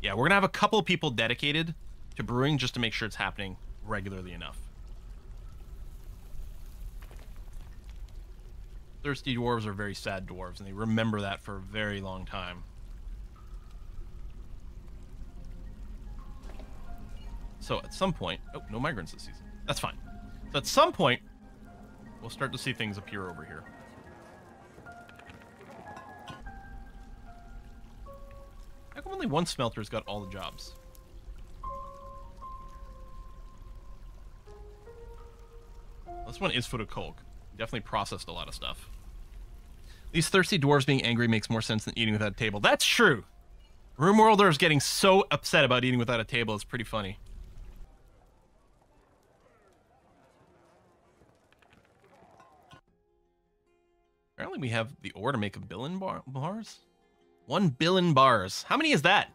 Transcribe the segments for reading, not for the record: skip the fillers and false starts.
Yeah, we're gonna have a couple of people dedicated to brewing just to make sure it's happening regularly enough. Thirsty dwarves are very sad dwarves, and they remember that for a very long time. So at some point... Oh, no migrants this season. That's fine. So at some point, we'll start to see things appear over here. How come only one smelter's got all the jobs? This one is full of coke. Definitely processed a lot of stuff. These thirsty dwarves being angry makes more sense than eating without a table. That's true. Roomworlders getting so upset about eating without a table is pretty funny. Apparently we have the ore to make a billion bars. 1 billion bars. How many is that?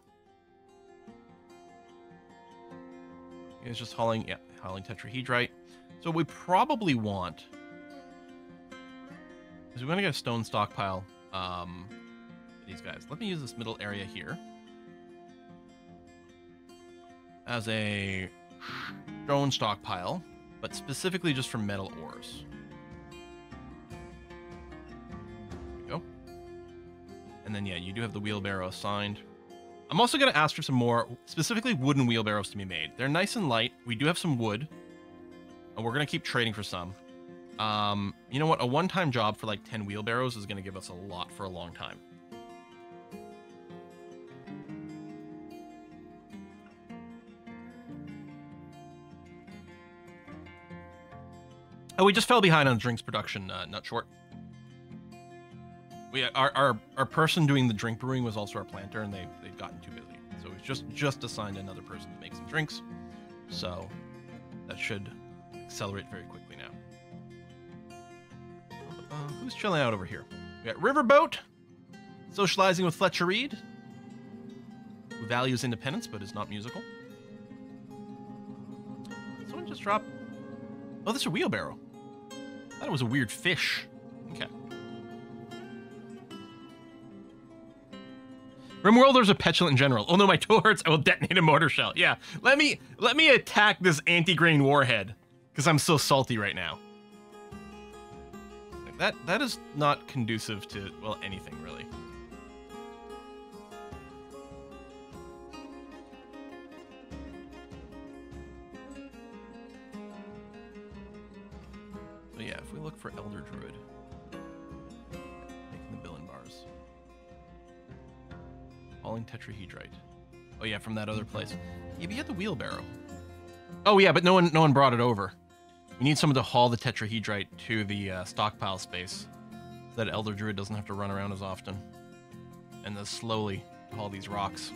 It's just hauling, yeah, hauling tetrahedrite. So what we probably want is we want to get a stone stockpile for these guys. Let me use this middle area here as a stone stockpile, but specifically just for metal ores. There we go. And then, yeah, you do have the wheelbarrow assigned. I'm also going to ask for some more, specifically wooden wheelbarrows to be made. They're nice and light. We do have some wood, and we're going to keep trading for some. You know what? A one-time job for like 10 wheelbarrows is going to give us a lot for a long time. Oh, we just fell behind on drinks production, Nut Short. Our person doing the drink brewing was also our planter, and they'd gotten too busy. So we've just assigned another person to make some drinks. So that should accelerate very quickly now. Who's chilling out over here? We got Riverboat, socializing with Fletcher Reed, who values independence but is not musical. Someone just dropped... Oh, this is a wheelbarrow. I thought it was a weird fish. Okay. Rimworlders are petulant in general. Oh no, my toe hurts. I will detonate a mortar shell. Yeah, let me attack this anti-grain warhead because I'm so salty right now. Like that is not conducive to, well, anything really. So yeah, if we look for Elder Druid, making the billion bars. Hauling tetrahedrite. Oh yeah, from that other place. Yeah, but you had the wheelbarrow. Oh yeah, but no one brought it over. We need someone to haul the tetrahedrite to the stockpile space so that Elder Druid doesn't have to run around as often. And then slowly haul these rocks.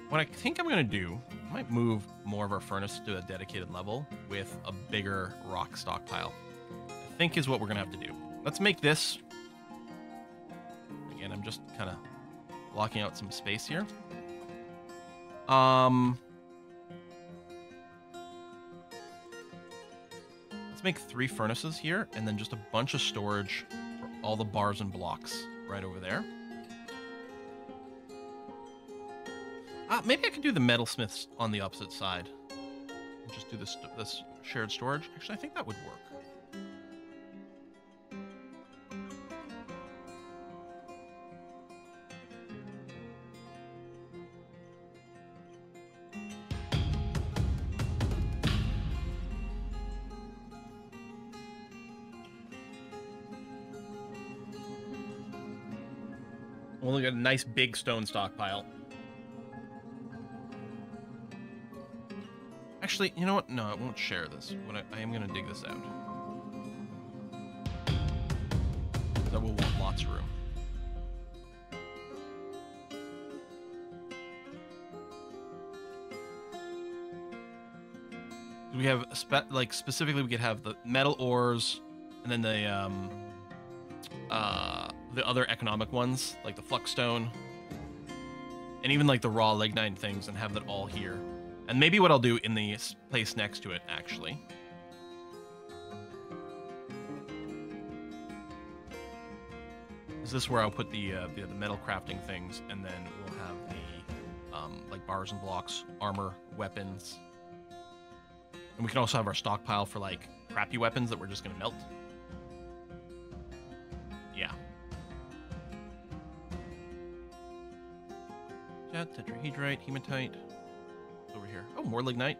What I think I'm gonna do, I might move more of our furnace to a dedicated level with a bigger rock stockpile. I think is what we're gonna have to do. Let's make this. Again, I'm just kind of blocking out some space here. Let's make 3 furnaces here, and then just a bunch of storage for all the bars and blocks right over there. Maybe I could do the metalsmiths on the opposite side. And just do this shared storage. Actually, I think that would work. We'll look at a nice big stone stockpile. Actually, you know what? No, I won't share this. I am going to dig this out. That will want lots of room. We have, specifically we could have the metal ores, and then the other economic ones, like the fluxstone, and even like the raw lignite things, and have that all here. And maybe what I'll do in the place next to it, actually, Is this where I'll put the metal crafting things, and then we'll have the like bars and blocks, armor, weapons, and we can also have our stockpile for like crappy weapons that we're just gonna melt. Yeah. Jet, tetrahedrite, hematite. Over here. Oh, more lignite.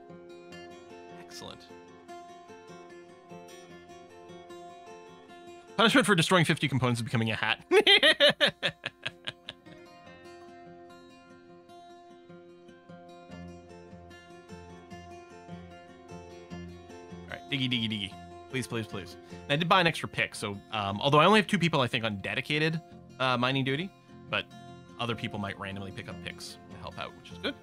Excellent. Punishment for destroying 50 components is becoming a hat. Alright, diggy, diggy, diggy. Please, please, please. And I did buy an extra pick, so although I only have 2 people, I think, on dedicated mining duty, but other people might randomly pick up picks to help out, which is good.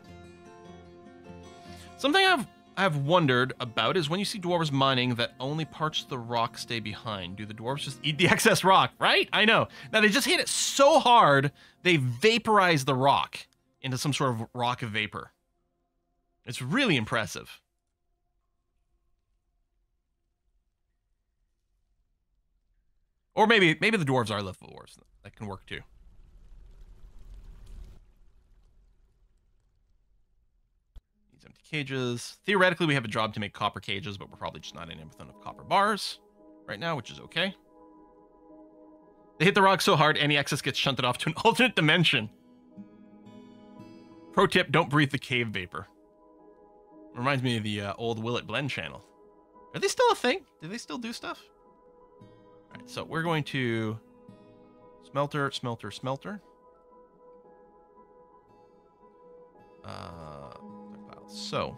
Something I've wondered about is when you see dwarves mining that only parts of the rock stay behind. Do the dwarves just eat the excess rock, right? I know. Now, they just hit it so hard, they vaporize the rock into some sort of rock of vapor. It's really impressive. Or maybe the dwarves are leftovers. That can work too. These empty cages. Theoretically, we have a job to make copper cages, but we're probably just not in with enough copper bars right now, which is okay. They hit the rock so hard, any excess gets shunted off to an alternate dimension. Pro tip, don't breathe the cave vapor. Reminds me of the old Will It Blend channel. Are they still a thing? Do they still do stuff? All right, so we're going to smelter, smelter, smelter. So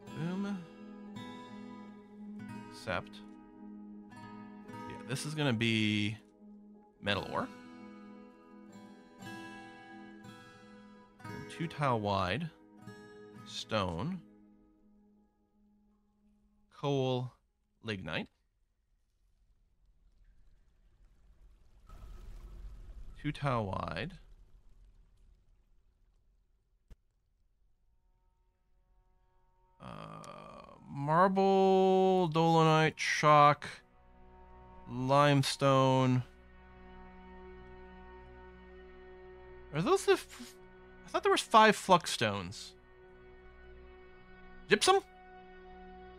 boom. Accept. Yeah, this is gonna be metal ore. 2 tile wide. Stone. Coal, lignite. 2 tile wide. Marble, dolomite, chalk, limestone. Are those the... I thought there was 5 flux stones. Gypsum?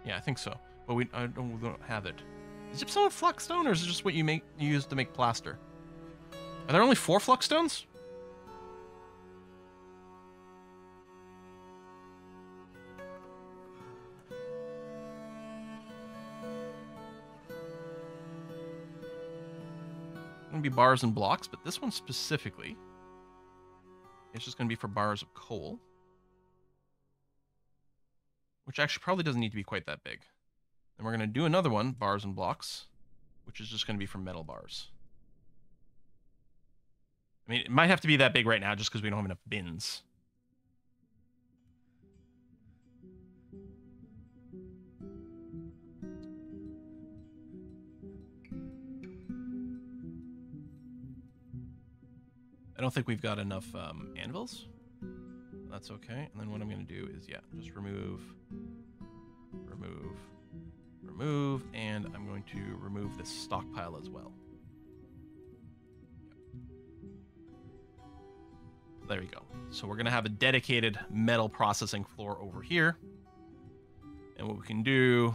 Yeah, I think so. But we don't have it. Is gypsum a flux stone, or is it just what you use to make plaster? Are there only 4 flux stones? Gonna be bars and blocks, but this one specifically, it's just gonna be for bars of coal. Which actually probably doesn't need to be quite that big. Then we're going to do another one, bars and blocks, which is just going to be for metal bars. I mean, it might have to be that big right now just because we don't have enough bins. I don't think we've got enough anvils. That's okay. And then what I'm going to do is, yeah, just remove, and I'm going to remove this stockpile as well. There we go. So we're going to have a dedicated metal processing floor over here. And what we can do...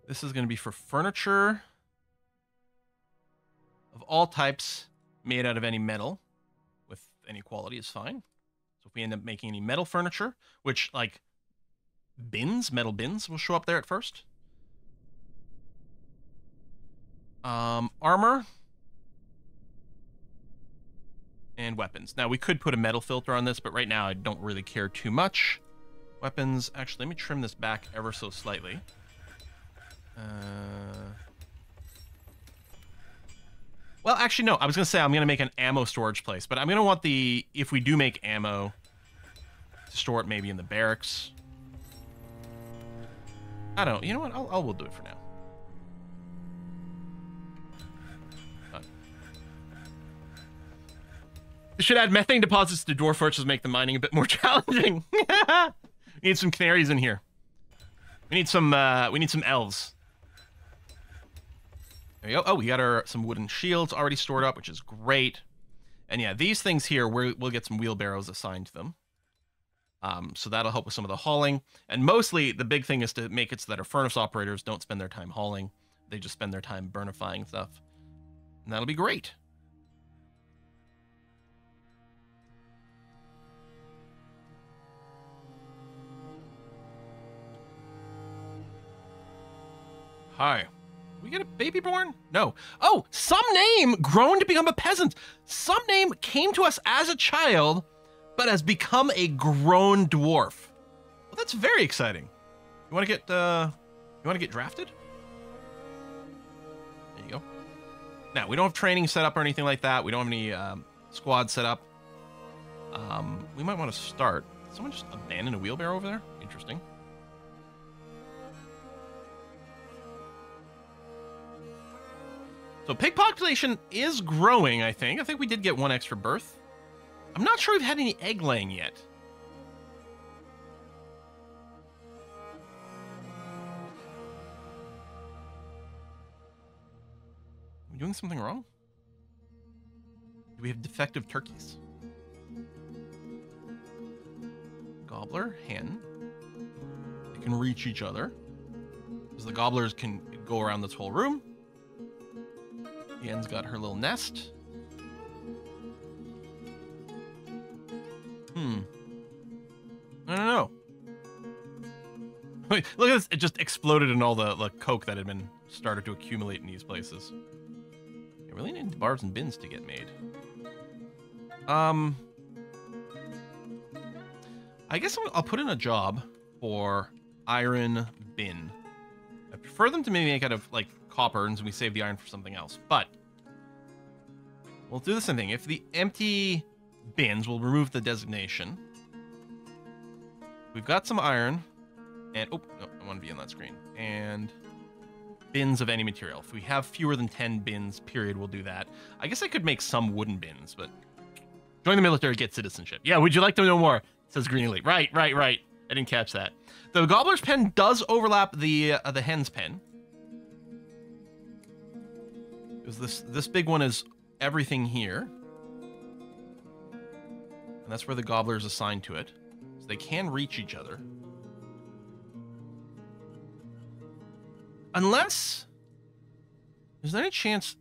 This is going to be for furniture of all types made out of any metal with any quality is fine. So if we end up making any metal furniture, which like bins, metal bins will show up there at first. Armor and weapons. Now we could put a metal filter on this, but right now I don't really care too much. Weapons, actually, let me trim this back ever so slightly. Well, actually, no. I was going to say I'm going to make an ammo storage place, but I'm going to want the, if we do make ammo, to store it maybe in the barracks. I don't know. You know what? We'll do it for now. They should add methane deposits to dwarf fortress to make the mining a bit more challenging. We need some canaries in here. We need some elves. There we go. Oh, we got some wooden shields already stored up, which is great. And yeah, these things here, we'll get some wheelbarrows assigned to them. So that'll help with some of the hauling. And mostly, the big thing is to make it so that our furnace operators don't spend their time hauling. They just spend their time burnifying stuff. And that'll be great. Hi. We get a baby born? No. Oh, some name grown to become a peasant. Some name came to us as a child, but has become a grown dwarf. Well, that's very exciting. You want to get drafted? There you go. Now, we don't have training set up or anything like that. We don't have any squad set up. We might want to start. Someone just abandoned a wheelbarrow over there? Interesting. So pig population is growing, I think. I think we did get one extra birth. I'm not sure we've had any egg laying yet. Are we doing something wrong? Do we have defective turkeys? Gobbler, hen. They can reach each other. Because the gobblers can go around this whole room. The hen's got her little nest. I don't know. Wait, look at this. It just exploded in all the coke that had been started to accumulate in these places. I really need barbs and bins to get made. I guess I'll put in a job for iron bin. I prefer them to maybe make out of, like, copper, and we save the iron for something else. But we'll do the same thing. If the empty bins, we'll remove the designation. We've got some iron, and oh, no, I want to be on that screen. And bins of any material. If we have fewer than 10 bins, period, we'll do that. I guess I could make some wooden bins, but join the military, get citizenship. Yeah, would you like to know more? Says Green Elite. Right. I didn't catch that. The gobbler's pen does overlap the hen's pen. Because this big one is everything here. And that's where the gobbler is assigned to it. So they can reach each other. Unless... Is there any chance...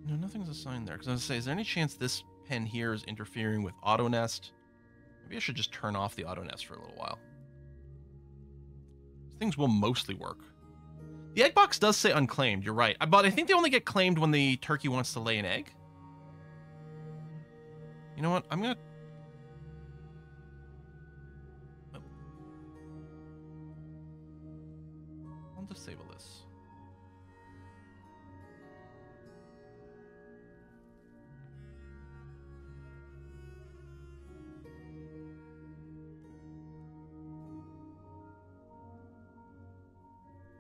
No, nothing's assigned there. Because I was going to say, is there any chance this pen here is interfering with auto nest? Maybe I should just turn off the auto nest for a little while. Things will mostly work. The egg box does say unclaimed, you're right. But I think they only get claimed when the turkey wants to lay an egg. You know what? I'm going to... I'll disable this.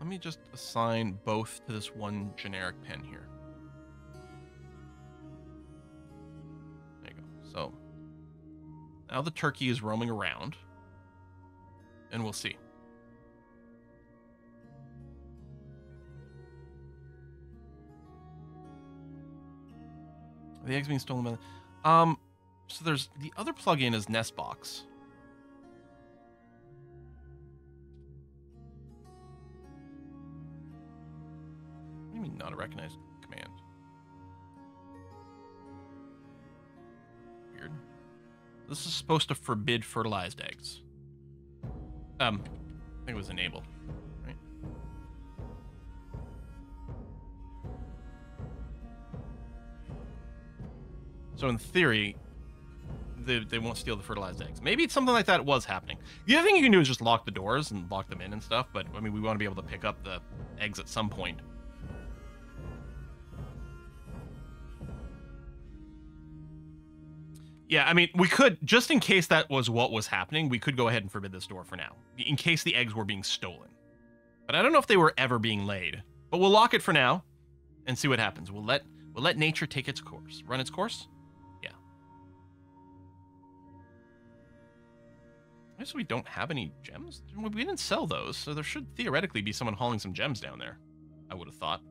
Let me just assign both to this one generic pen here. There you go. So now the turkey is roaming around, and we'll see. Are the eggs being stolen by so there's the other plugin is Nestbox. Not a recognized command. Weird. This is supposed to forbid fertilized eggs. I think it was enable, right? So in theory, they won't steal the fertilized eggs. Maybe it's something like that was happening. The other thing you can do is just lock the doors and lock them in and stuff, but I mean, we want to be able to pick up the eggs at some point. Yeah, I mean, we could, just in case that was what was happening, we could go ahead and forbid this door for now, in case the eggs were being stolen. But I don't know if they were ever being laid. But we'll lock it for now and see what happens. We'll let nature take its course. Run its course? Yeah, guess we don't have any gems. We didn't sell those, so there should theoretically be someone hauling some gems down there. I would have thought.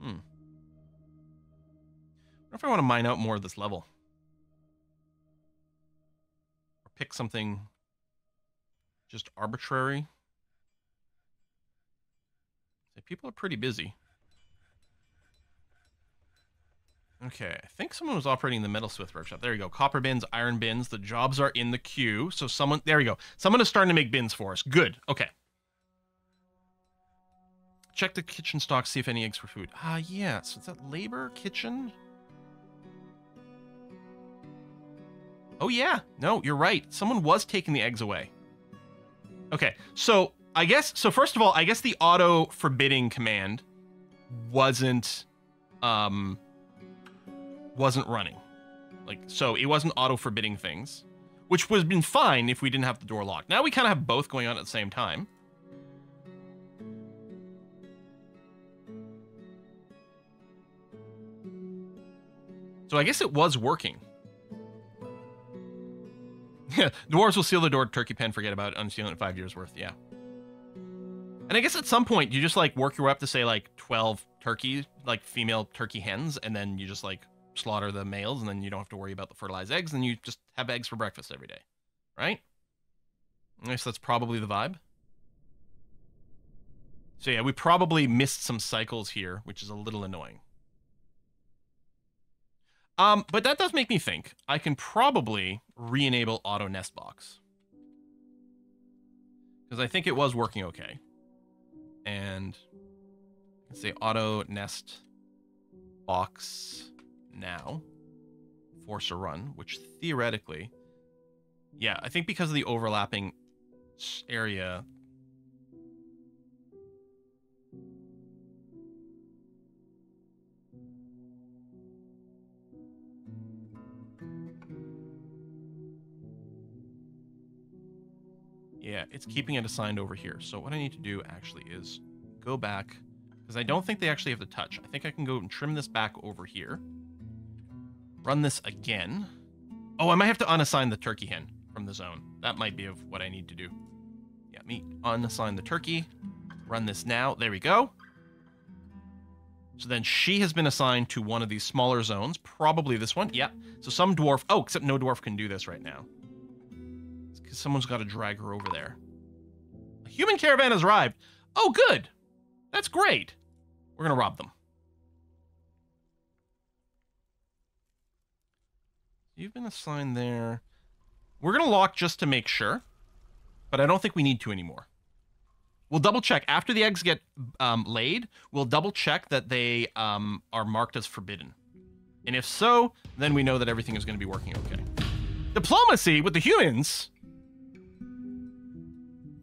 I wonder if I want to mine out more of this level. Or pick something just arbitrary. People are pretty busy. Okay, I think someone was operating the metalsmith workshop. There you go. Copper bins, iron bins. The jobs are in the queue. So someone, there you go. Someone is starting to make bins for us. Good. Okay. Check the kitchen stock, see if any eggs for food. Yeah. So is that labor, kitchen? Oh, yeah. No, you're right. Someone was taking the eggs away. Okay, so I guess, so first of all, I guess the auto forbidding command wasn't running. Like, so it wasn't auto forbidding things, which would have been fine if we didn't have the door locked. Now we kind of have both going on at the same time. So I guess it was working. Yeah, dwarves will seal the door to turkey pen, forget about it, unsealing it 5 years worth, yeah. And I guess at some point, you just, like, work your way up to, say, like, 12 turkey, like, female turkey hens, and then you just, like, slaughter the males, and then you don't have to worry about the fertilized eggs, and you just have eggs for breakfast every day, right? I guess that's probably the vibe. So, yeah, we probably missed some cycles here, which is a little annoying. But that does make me think. I can probably re-enable auto nest box. Because I think it was working okay. And let's say auto nest box now. Force a run, which theoretically, yeah, I think because of the overlapping area. Yeah, it's keeping it assigned over here. So what I need to do actually is go back, because I don't think they actually have the touch. I think I can go and trim this back over here. Run this again. Oh, I might have to unassign the turkey hen from the zone. That might be of what I need to do. Yeah, me unassign the turkey. Run this now. There we go. So then she has been assigned to one of these smaller zones. Probably this one. Yeah. So some dwarf. Oh, except no dwarf can do this right now. Because someone's got to drag her over there. A human caravan has arrived. Oh, good. That's great. We're going to rob them. You've been assigned there. We're going to lock just to make sure. But I don't think we need to anymore. We'll double check. After the eggs get laid, we'll double check that they are marked as forbidden. And if so, then we know that everything is going to be working okay. Diplomacy with the humans?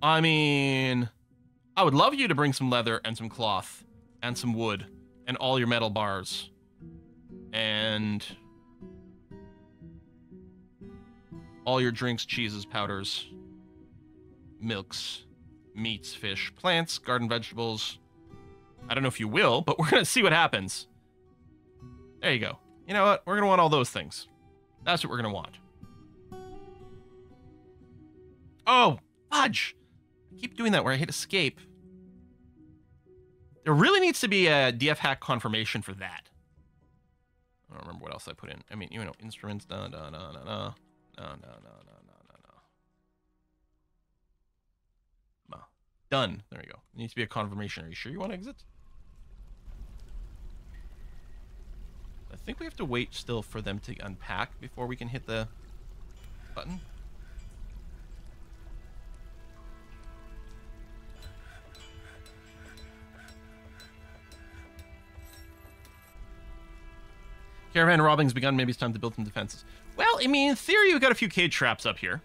I mean, I would love you to bring some leather and some cloth and some wood and all your metal bars and all your drinks, cheeses, powders, milks, meats, fish, plants, garden vegetables. I don't know if you will, but we're going to see what happens. There you go. You know what? We're going to want all those things. That's what we're going to want. Oh, fudge. I keep doing that where I hit escape. There really needs to be a DF hack confirmation for that. I don't remember what else I put in. I mean, you know, instruments, no. Done. There we go. There needs to be a confirmation. Are you sure you want to exit? I think we have to wait still for them to unpack before we can hit the button. Caravan robbing's begun. Maybe it's time to build some defenses. Well, I mean, in theory, we've got a few cage traps up here.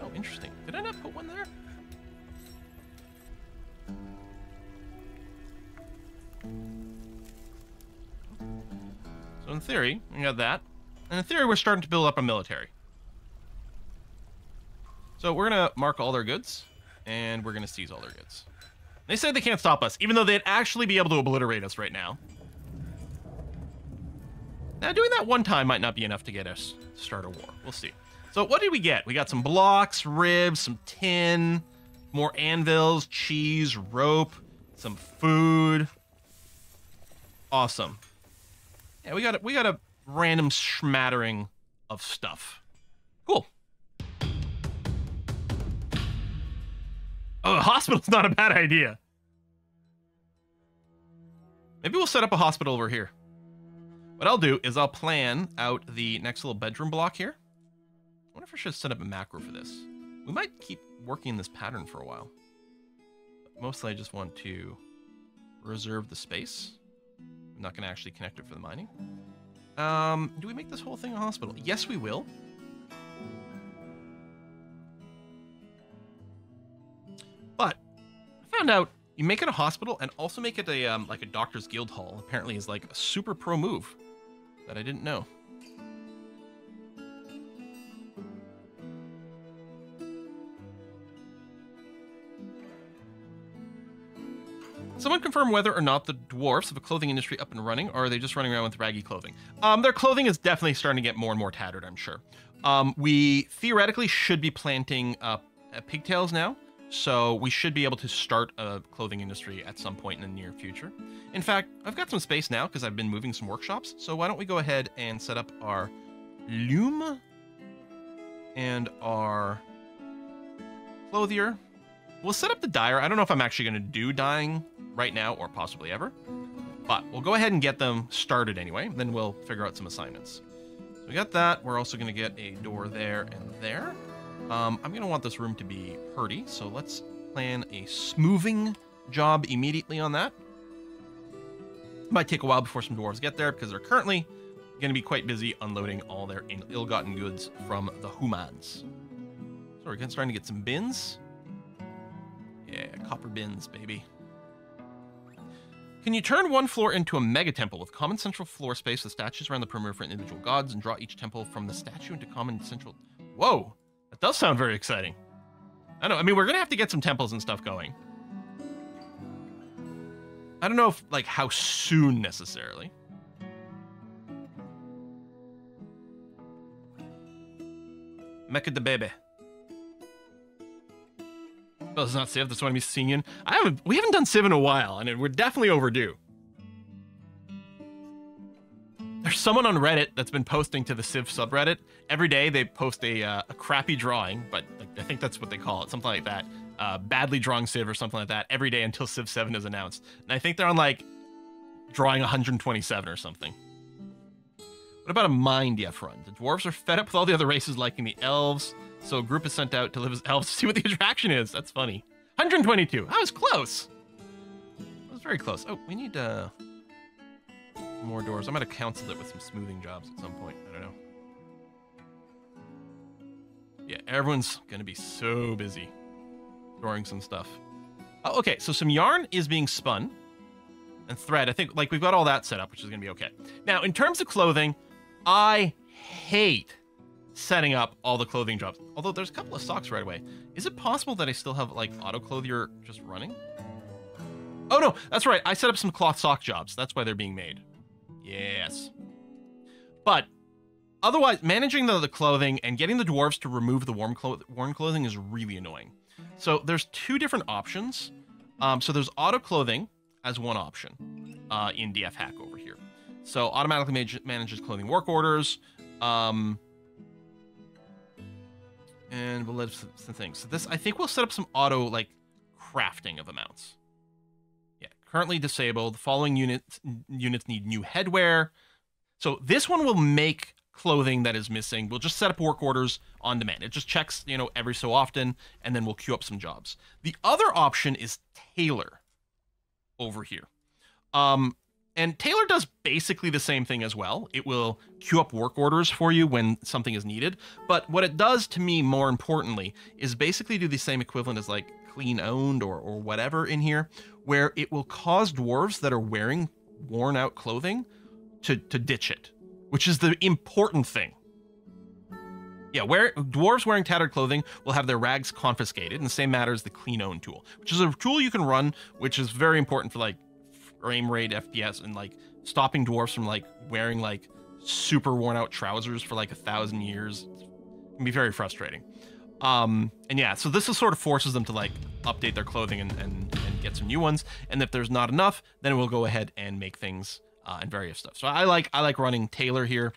Oh, interesting. Did I not put one there? So in theory, we got that. And in theory, we're starting to build up a military. So we're going to mark all their goods, and we're going to seize all their goods. They said they can't stop us, even though they'd actually be able to obliterate us right now. Now, doing that one time might not be enough to get us to start a war. We'll see. So what did we get? We got some blocks, ribs, some tin, more anvils, cheese, rope, some food. Awesome. Yeah, we got a random smattering of stuff. Cool. Oh, a hospital's not a bad idea. Maybe we'll set up a hospital over here. What I'll do is I'll plan out the next little bedroom block here. I wonder if I should set up a macro for this. We might keep working this pattern for a while. But mostly I just want to reserve the space. I'm not going to actually connect it for the mining. Do we make this whole thing a hospital? Yes, we will. But I found out you make it a hospital and also make it a like a doctor's guild hall. Apparently is like a super pro move that I didn't know. Someone confirm whether or not the dwarfs have a clothing industry up and running, or are they just running around with raggy clothing? Their clothing is definitely starting to get more and more tattered, I'm sure. We theoretically should be planting pigtails now, so we should be able to start a clothing industry at some point in the near future. In fact, I've got some space now because I've been moving some workshops, so why don't we go ahead and set up our loom and our clothier. We'll set up the dyer. I don't know if I'm actually going to do dyeing right now or possibly ever, but we'll go ahead and get them started anyway. Then we'll figure out some assignments. So we got that. We're also going to get a door there and there. I'm going to want this room to be purdy, so let's plan a smoothing job immediately on that. Might take a while before some dwarves get there because they're currently going to be quite busy unloading all their ill-gotten goods from the humans. So we're starting to get some bins. Yeah, copper bins, baby. Can you turn one floor into a mega temple with common central floor space with statues around the perimeter for individual gods and draw each temple from the statue into common central... Whoa! That does sound very exciting. I don't know. I mean, we're going to have to get some temples and stuff going. I don't know if, like, how soon necessarily. Mecca de Bebe. Oh, it's not Civ. That's what I'm seeing in. We haven't done Civ in a while, and we're definitely overdue. There's someone on Reddit that's been posting to the Civ subreddit. Every day they post a crappy drawing, but like, I think that's what they call it, something like that. Badly drawing Civ or something like that every day until Civ 7 is announced. And I think they're on like drawing 127 or something. What about a mind front? The dwarves are fed up with all the other races liking the elves. So a group is sent out to live as elves to see what the attraction is. That's funny. 122. I was close. I was very close. Oh, we need more doors. I'm going to counsel it with some smoothing jobs at some point. I don't know. Yeah, everyone's going to be so busy storing some stuff. Oh, okay, so some yarn is being spun. And thread. I think like we've got all that set up, which is going to be okay. Now, in terms of clothing, I hate setting up all the clothing jobs. Although there's a couple of socks right away. Is it possible that I still have like auto clothier just running? Oh no, that's right. I set up some cloth sock jobs. That's why they're being made. Yes. But otherwise, managing the clothing and getting the dwarves to remove the worn clothing is really annoying. So there's two different options. So there's auto clothing as one option in DF Hack over here. So automatically manages clothing work orders. And we'll let some things. So this, I think we'll set up some auto, like, crafting of amounts. Yeah, currently disabled. The following units need new headwear. So this one will make clothing that is missing. We'll just set up work orders on demand. It just checks, you know, every so often, and then we'll queue up some jobs. The other option is tailor over here. And Tailor does basically the same thing as well. It will queue up work orders for you when something is needed. But what it does to me, more importantly, is basically do the same equivalent as like clean owned or whatever in here, where it will cause dwarves that are wearing worn out clothing to ditch it, which is the important thing. Yeah, dwarves wearing tattered clothing will have their rags confiscated, and the same matter as the clean own tool, which is a tool you can run, which is very important for like frame rate, FPS, and like stopping dwarves from like wearing like super worn out trousers for like 1,000 years. can be very frustrating. And yeah, so this is sort of forces them to like update their clothing and get some new ones. And if there's not enough, then we'll go ahead and make things and various stuff. So I like running tailor here.